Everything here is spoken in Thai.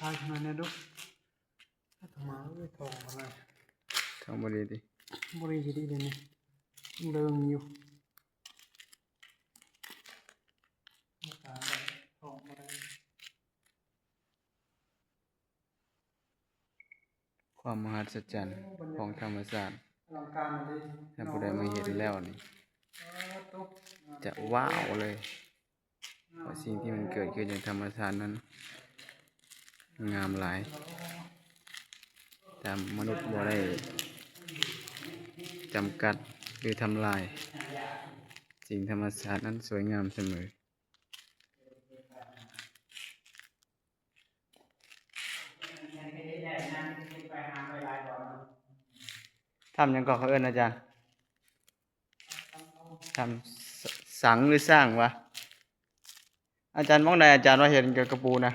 ายขนาดนี้ดูถ้าทำมาไม่ทองอะไรทองบริดิบริจิตเลยเนี่ยเริงอยู่ทองอะไรความมหัศจรรย์ของธรรมชาติอลังการเลย ถ้าผู้ใดมาเห็นแล้วนี่จะว้าวเลยว่าสิ่งที่มันเกิดขึ้นจากธรรมชาตินั้นงามหลายแต่มนุษย์บ่ได้จำกัดหรือทำลายสิ่งธรรมชาตินั้นสวยงามเสมอทำยังก่อนเขาเอิ้นอาจารย์ทำสังหรือสร้างวะอาจารย์มองใดอาจารย์ว่าเห็นกับกระปูนะ